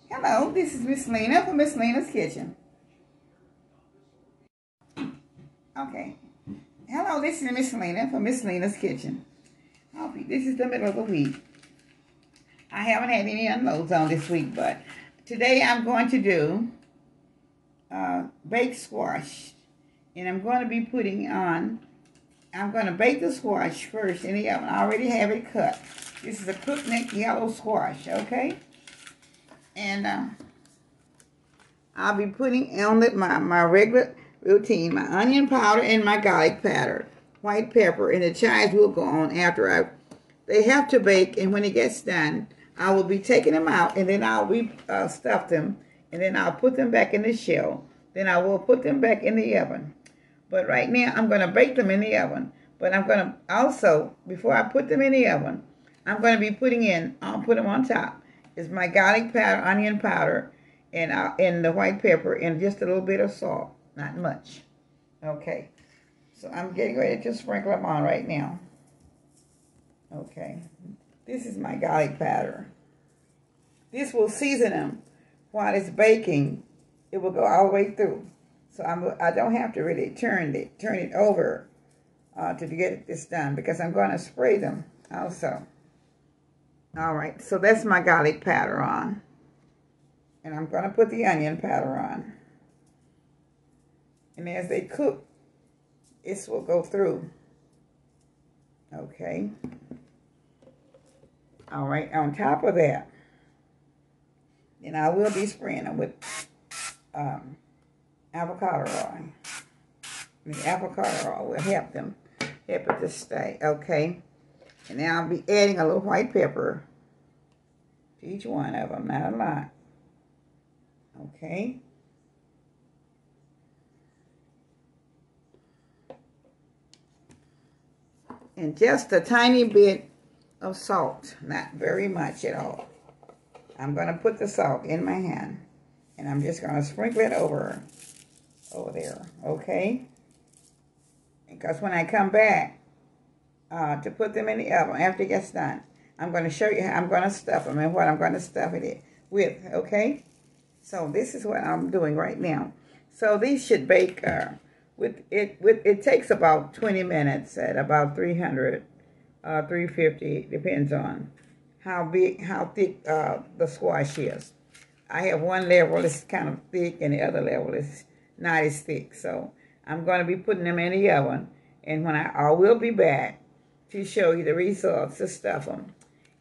Hello, this is Miss Lena from Miss Lena's Kitchen. Okay. Hello, this is Miss Lena from Miss Lena's Kitchen. This is the middle of the week. I haven't had any unloads on this week, but today I'm going to do baked squash. And I'm going to be I'm going to bake the squash first in the oven. I already have it cut. This is a cooked neck yellow squash, okay? And I'll be putting on my regular routine, my onion powder and my garlic powder, white pepper, and the chives will go on after they have to bake. And when it gets done, I will be taking them out, and then I'll stuff them, and then I'll put them back in the shell. Then I will put them back in the oven. But right now, I'm going to bake them in the oven. But I'm going to also, before I put them in the oven, I'm going to be I'll put them on top, is my garlic powder, onion powder, and the white pepper, and just a little bit of salt. Not much. Okay. So I'm getting ready to sprinkle them on right now. Okay. This is my garlic powder. This will season them while it's baking. It will go all the way through. So I don't have to really turn it over to get this done, because I'm going to spray them also. All right, so that's my garlic powder on. And I'm going to put the onion powder on. And as they cook, this will go through. Okay. All right, on top of that, then I will be spraying them with avocado oil. The avocado oil will help it to stay. Okay. And now I'll be adding a little white pepper to each one of them, not a lot. Okay. And just a tiny bit of salt, not very much at all. I'm going to put the salt in my hand, and I'm just going to sprinkle it over there, okay? Because when I come back to put them in the oven after it gets done, I'm going to show you how I'm going to stuff them and what I'm going to stuff it with, okay? So this is what I'm doing right now. So these should bake it takes about 20 minutes at about 300, 350, depends on how thick the squash is. I have one level that's kind of thick, and the other level is not as thick. So I'm going to be putting them in the oven, and when I will be back to show you the results to stuff them.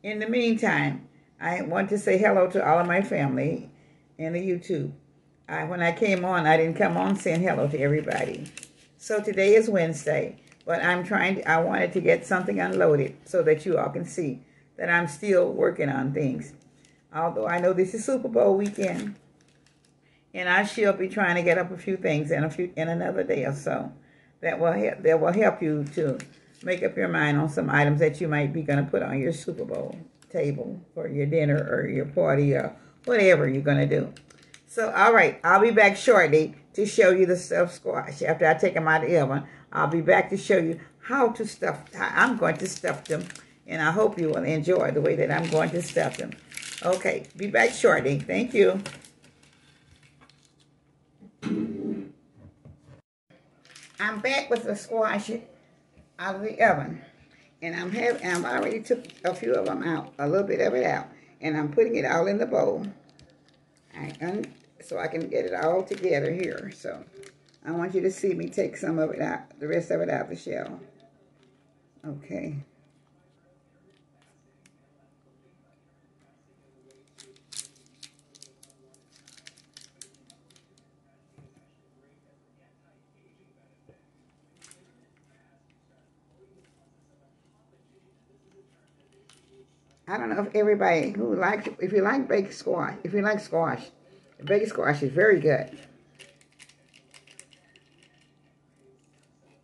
In the meantime, I want to say hello to all of my family in the YouTube. When I came on, I didn't come on saying hello to everybody. So today is Wednesday, but I wanted to get something unloaded so that you all can see that I'm still working on things. Although I know this is Super Bowl weekend, and I shall be trying to get up a few things in another day or so that will help you to make up your mind on some items that you might be going to put on your Super Bowl table for your dinner or your party or whatever you're going to do. So, all right, I'll be back shortly to show you the stuffed squash. After I take them out of the oven, I'll be back to show you how I'm going to stuff them, and I hope you will enjoy the way that I'm going to stuff them. Okay, be back shortly. Thank you. I'm back with the squash out of the oven, and I already took a few of them out, a little bit of it out, and I'm putting it all in the bowl. So I can get it all together here. So I want you to see me take some of it out, the rest of it out the shell. Okay. I don't know if everybody if you like baked squash, baked squash is very good.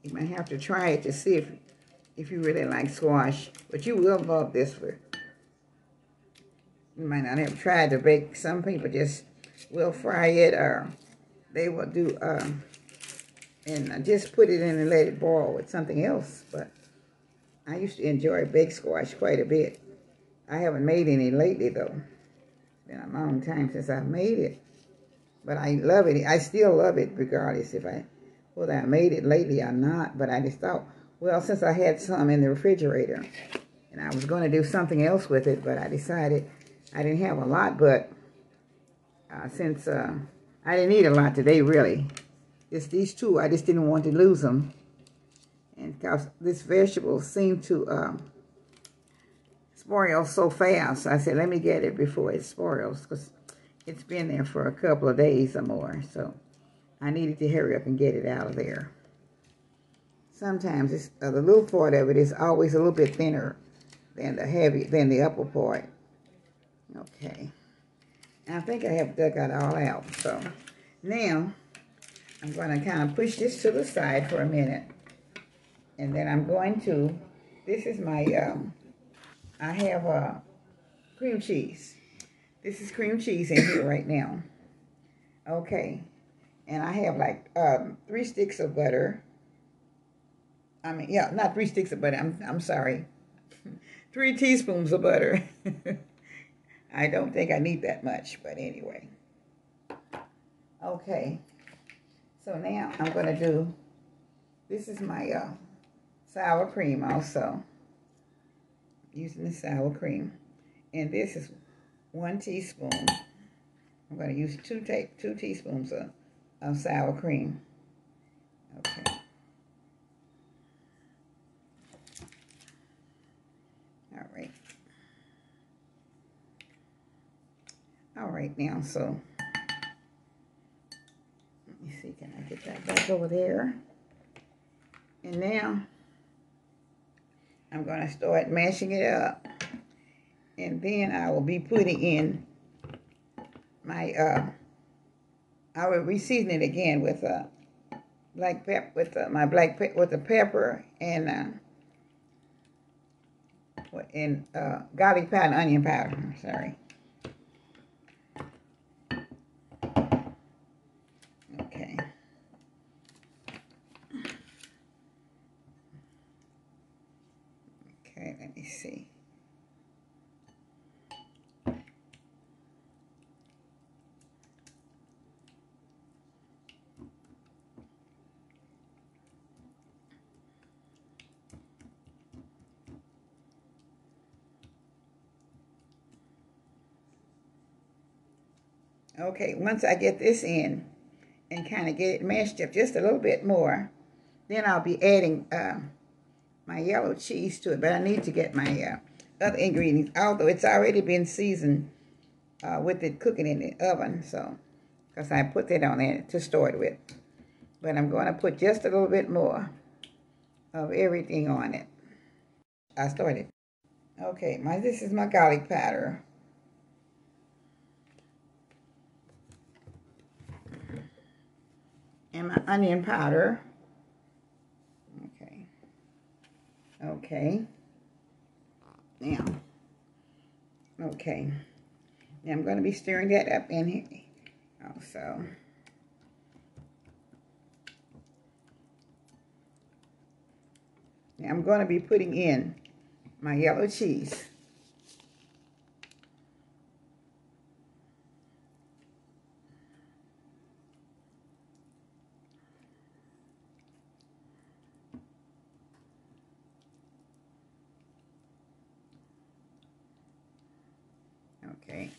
You might have to try it to see if you really like squash, but you will love this one. You might not have tried to bake. Some people just will fry it, or they will do and just put it in and let it boil with something else. But I used to enjoy baked squash quite a bit. I haven't made any lately, though. been a long time since I've made it. But I love it. I still love it regardless whether I made it lately or not. But I just thought, well, since I had some in the refrigerator, and I was going to do something else with it, but I decided I didn't have a lot. But since I didn't eat a lot today, really, it's these two. I just didn't want to lose them. And because this vegetable seemed to spoil so fast, I said, let me get it before it spoils, because it's been there for a couple of days or more. So I needed to hurry up and get it out of there. Sometimes the little part of it is always a little bit thinner than the upper part. Okay. I think I have dug it all out. So now I'm going to kind of push this to the side for a minute. And then I'm going to, this is my, I have cream cheese. This is cream cheese in here right now. Okay. And I have like 3 sticks of butter. I mean, yeah, not 3 sticks of butter. I'm sorry. 3 teaspoons of butter. I don't think I need that much, but anyway. Okay. So now I'm going to do, this is my sour cream also. Using the sour cream. And this is 1 teaspoon. I'm going to use 2 teaspoons of sour cream. Okay. All right. All right now, so let me see, can I get that back over there? And now I'm going to start mashing it up. And then I will be putting in my, I will reseason it again with black pepper, with the pepper and garlic powder and onion powder. Sorry. Okay. Okay, let me see. Okay, once I get this in and kind of get it mashed up just a little bit more, then I'll be adding my yellow cheese to it. But I need to get my other ingredients, although it's already been seasoned with it cooking in the oven, so, because I put that on there to start with. But I'm going to put just a little bit more of everything on it. I started. Okay, this is my garlic powder. And my onion powder. Okay. Okay. Now. Okay. Now I'm going to be stirring that up in here also. Now I'm going to be putting in my yellow cheese. Okay.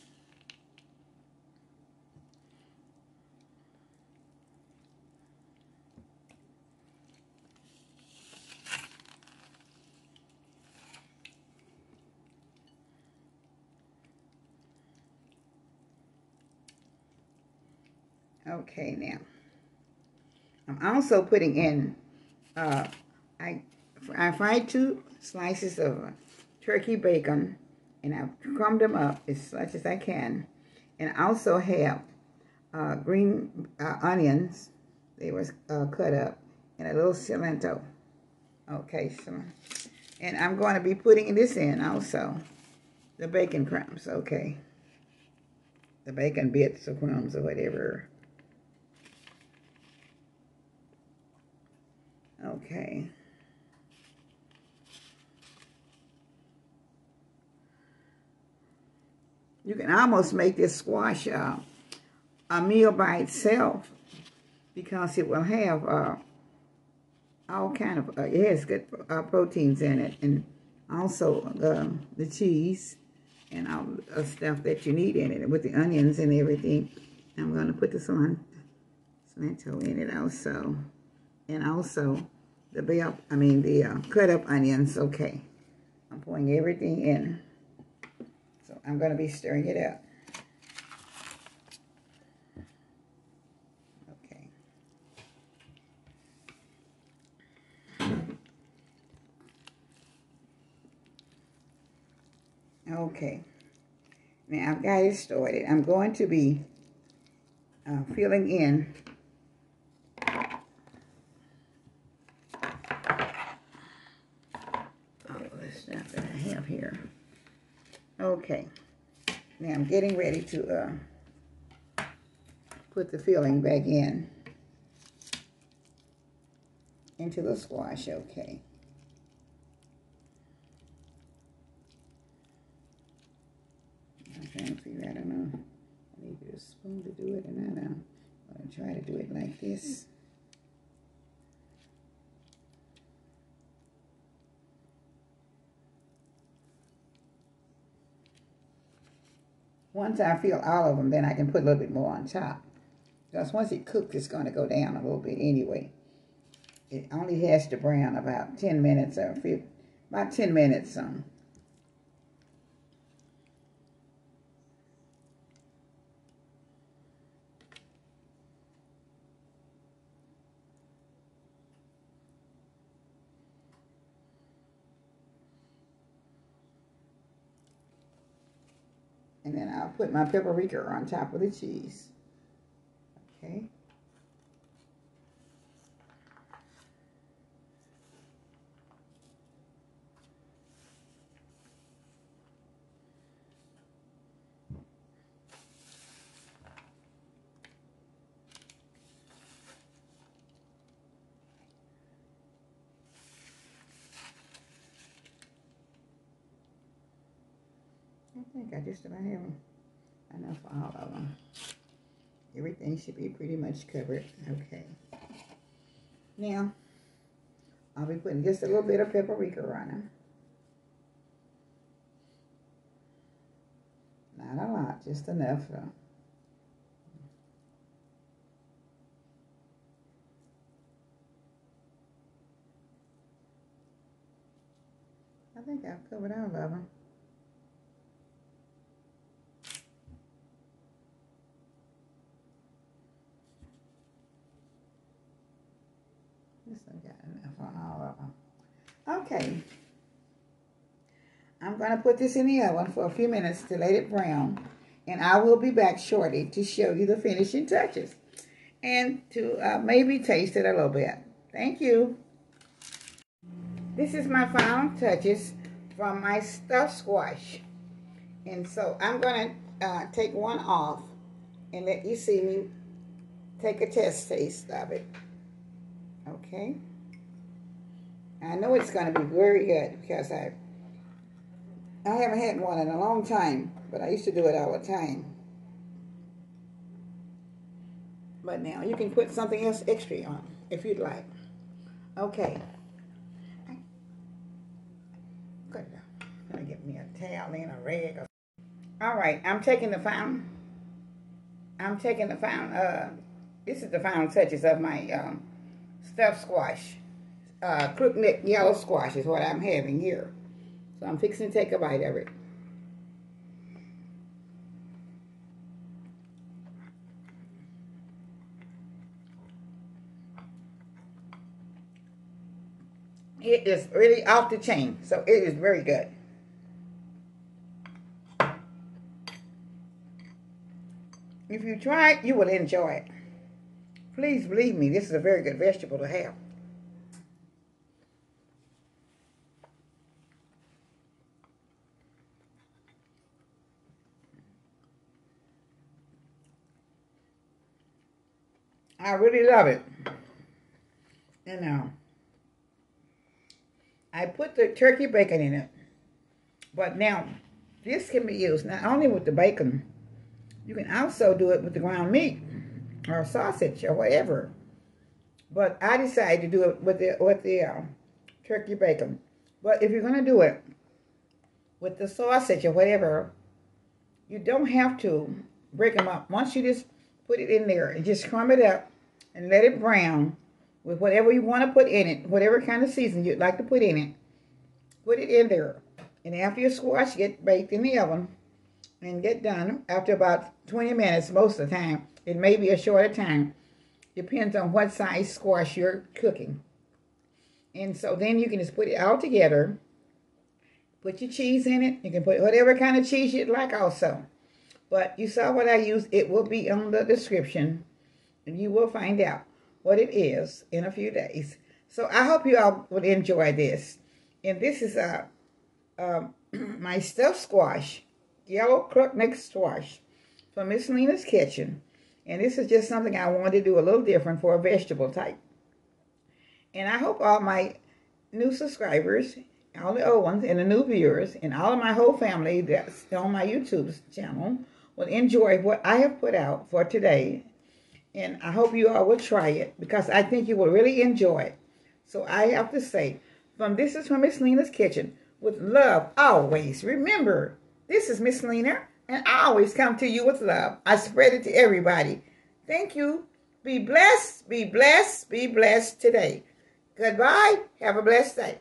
Okay, now I'm also putting in I fried 2 slices of turkey bacon, and I've crumbed them up as much as I can. And I also have green onions. They were cut up, and a little cilantro. Okay, so, and I'm going to be putting this in also, the bacon crumbs. Okay, the bacon bits or crumbs or whatever. Okay. You can almost make this squash a meal by itself because it will have all kind of, it has good proteins in it, and also the cheese and all the stuff that you need in it with the onions and everything. I'm going to put the cilantro in it also, and also the cut up onions. Okay, I'm pouring everything in, so I'm going to be stirring it up. Okay, now I've got it started. I'm going to be filling in all of the stuff that I have here. Okay, now I'm getting ready to put the filling back into the squash. Okay. I'm trying to figure, I don't know, I need a spoon to do it, and I don't. I'm going to try to do it like this. Once I fill all of them, then I can put a little bit more on top. Because once it cooks, it's going to go down a little bit anyway. It only has to brown about 10 minutes or about 10 minutes. And then I'll put my paprika on top of the cheese. Okay. I think I just about have enough for all of them. Everything should be pretty much covered. Okay. Now, I'll be putting just a little bit of paprika on them. Not a lot, just enough though. I think I've covered all of them. I've got enough on all of them. Okay. I'm going to put this in the oven for a few minutes to let it brown. And I will be back shortly to show you the finishing touches. And to maybe taste it a little bit. Thank you. This is my final touches from my stuffed squash. And so I'm going to take one off and let you see me take a test taste of it. Okay. I know it's going to be very good because I haven't had one in a long time, but I used to do it all the time. But now you can put something else extra on if you'd like. Okay. Good. I'm going to get me a towel and a rag. All right. I'm taking the final. This is the final touches of my stuffed squash. Crook neck yellow squash is what I'm having here. So I'm fixing to take a bite of it. It is really off the chain, so it is very good. If you try it, you will enjoy it. Please believe me, this is a very good vegetable to have. I really love it. And now, I put the turkey bacon in it. But now, this can be used not only with the bacon, you can also do it with the ground meat or sausage or whatever. But I decided to do it with the turkey bacon. But if you're going to do it with the sausage or whatever, you don't have to break them up. Once you just put it in there and just crumb it up and let it brown with whatever you want to put in it, whatever kind of season you'd like to put in it, put it in there. And after your squash get baked in the oven and get done, after about 20 minutes most of the time, it may be a shorter time, depends on what size squash you're cooking. And so then you can just put it all together, put your cheese in it. You can put whatever kind of cheese you'd like also. But you saw what I used. It will be on the description, and you will find out what it is in a few days. So I hope you all would enjoy this. And this is my stuffed squash, yellow crookneck squash from Miss Lena's Kitchen. And this is just something I wanted to do a little different for a vegetable type. And I hope all my new subscribers, all the old ones, and the new viewers, and all of my whole family that's on my YouTube channel will enjoy what I have put out for today. And I hope you all will try it, because I think you will really enjoy it. So I have to say, this is from Miss Lena's Kitchen, with love always. Remember, this is Miss Lena, and I always come to you with love. I spread it to everybody. Thank you. Be blessed, be blessed, be blessed today. Goodbye. Have a blessed day.